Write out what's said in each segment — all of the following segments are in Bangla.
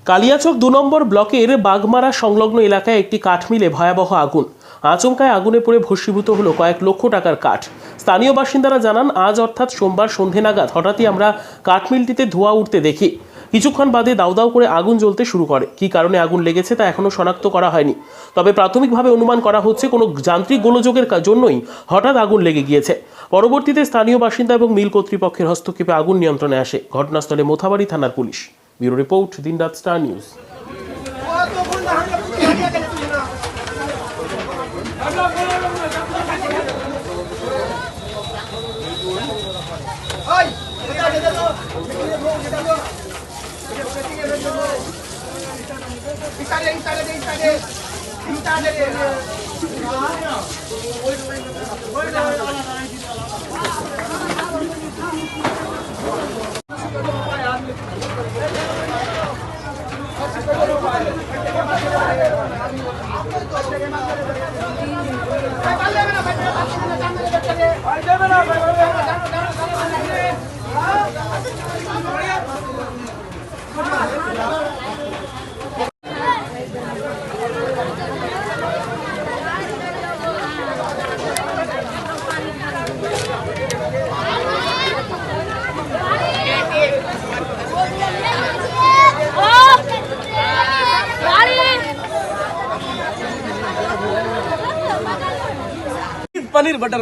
কালিয়াচক ২ নম্বর ব্লকের বাগমারা সংলগ্ন এলাকায় একটি কাঠমিলে ভয়াবহ আগুন। আচমকায় আগুনে পড়ে ভস্মীভূত হলো কয়েক লক্ষ টাকার কাঠ। স্থানীয় বাসিন্দারা জানান, আজ অর্থাৎ সোমবার সন্ধে নাগাদ হঠাৎই আমরা কাঠমিলটিতে ধোঁয়া উঠতে দেখি। কিছুক্ষণ বাদে দাউ দাউ করে আগুন জ্বলতে শুরু করে। কী কারণে আগুন লেগেছে তা এখনও শনাক্ত করা হয়নি। তবে প্রাথমিকভাবে অনুমান করা হচ্ছে কোনো যান্ত্রিক গোলযোগের জন্যই হঠাৎ আগুন লেগে গিয়েছে। পরবর্তীতে স্থানীয় বাসিন্দা এবং মিল কর্তৃপক্ষের হস্তক্ষেপে আগুন নিয়ন্ত্রণে আসে। ঘটনাস্থলে মোথাবাড়ি থানার পুলিশ। ব্যুরো রিপোর্ট, দিনরাত স্টার নিউজ।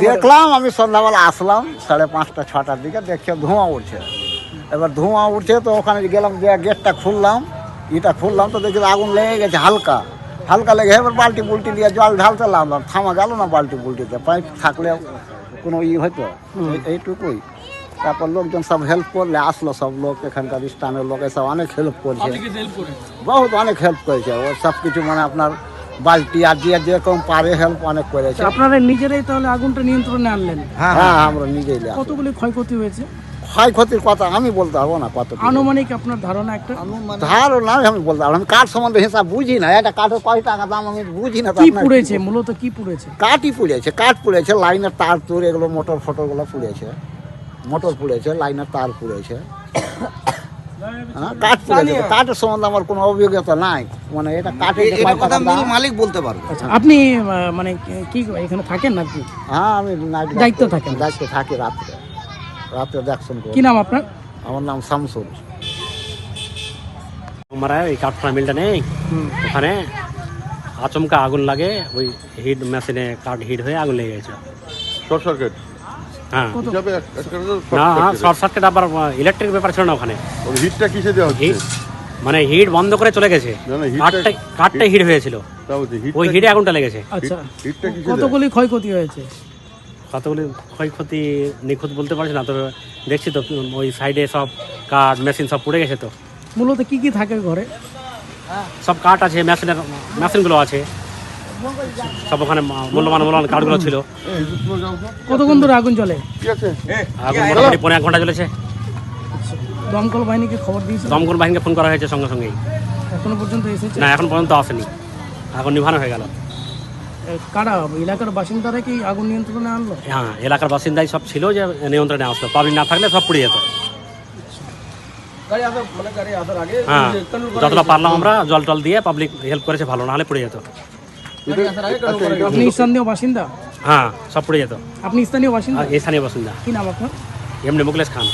দেখলাম, আমি সন্ধ্যাবেলা আসলাম 5:30 6টার দিকে, দেখছি ধোঁয়া উঠছে। এবার ধোঁয়া উঠছে তো ওখানে গেলাম, গেটটা খুললাম, তো দেখি আগুন লেগে গেছে, হালকা হালকা লেগে। এবার বালতি বুলটি দিয়ে জল ঢালতে লাগলাম, থামা গেল না বালতি বুলটিতে, পাইপ থাকলে কোনো হয়তো এইটুকুই। তারপর লোকজন সব হেল্প করলে আসলো, সব লোক এখানকার স্থানীয় লোক এসব অনেক হেল্প করছে, বহুত অনেক হেল্প করেছে। ও সব কিছু মানে আপনার বালতি আর যেরকম পারে হেল্প অনেক করেছে। আপনারা নিজেরাই তাহলে আগুনটা নিয়ন্ত্রণে আনলেন? হ্যাঁ, আমরা নিজেই। কতগুলি ক্ষয়ক্ষতি হয়েছে? ক্ষয়ক্ষতির কথা আমি বলতে পারবো না, কত আনুমানিক আপনার ধারণা? একটা ধারণা আমি বলতে পারবো, আমি কাঠ সম্বন্ধে হিসাব বুঝি না, এটা কাঠের কয় টাকা দাম আমি বুঝি না। কি পুড়েছে মূলত? কি পুড়েছে? কাঠই পুড়েছে, কাঠ পুড়েছে, লাইনের তার তুর এগুলো, মোটর ফটোগুলো পুড়েছে, মোটর পুড়েছে, লাইনের তার পুড়েছে, কাঠ পুড়েছে। কাঠের সম্বন্ধে আমার কোনো অভিজ্ঞতা নাই, মানে এটা কাঠের কথা মালিক বলতে পারবো। আপনি মানে কি এখানে থাকেন নাকি? হ্যাঁ, আমি দায়িত্ব থাকেন? দায়িত্ব থাকি, রাত্রে দেখছেন। কি নাম আপনার? আমার নাম শামসুল। আমরা এই কাঠ মিলটা নেই, ওখানে আচমকা আগুন লাগে, ওই হিট মেশিনে কাঠ হিট হয়ে আগুন লেগে গেছে। Short circuit? হ্যাঁ, না শর্ট সার্কিট, আবার ইলেকট্রিক ব্যাপার ছিল না ওখানে। হিটটা কিসে দেওয়া হচ্ছে? মানে হিট বন্ধ করে চলে গেছে, কাঠটাই হিট হয়েছিল, ওই হিটে আগুনটা লেগেছে। আচ্ছা, কতগুলি ক্ষয়ক্ষতি হয়েছে? কতগুলি ক্ষয়ক্ষতি নিখুঁত বলতে পারছি না, তবে দেখছি তো ওই সাইডে সব কাঠ মেশিন সব পুড়ে গেছে। তো মূলত কি কি থাকে ঘরে? সব কাঠ আছে, মেশিনগুলো আছে সব, ওখানে মূল্যবান কাঠগুলো ছিল। কতক্ষণ ধরে আগুন জ্বলে? আগুন মোটামুটি 1.5 ঘন্টা জ্বলেছে। দমকল বাহিনীকে খবর দিয়েছে? দমকল বাহিনীকে ফোন করা হয়েছে সঙ্গে সঙ্গেই। এখনো পর্যন্ত এসেছে? না, এখন পর্যন্ত আসেনি, আগুন নিভানো হয়ে গেল। কারা এলাকার বাসিন্দারা কি আগুন নিয়ন্ত্রণে আনলো? হ্যাঁ, এলাকার বাসিন্দাই সব ছিল যে নিয়ন্ত্রণে আসলো, পাবলিক না থাকলে সব পুড়ে যেত। হ্যাঁ, যতটা পারলাম আমরা জল টল দিয়ে পাবলিক হেল্প করেছে, ভালো, না হলে পুড়ে যেত। আপনি স্থানীয় বাসিন্দা? হ্যাঁ, সব পুড়ে যেত। আপনি স্থানীয় বাসিন্দা? স্থানীয় বাসিন্দা। কি নাম আপনার? এমনি মুকলেশ খান।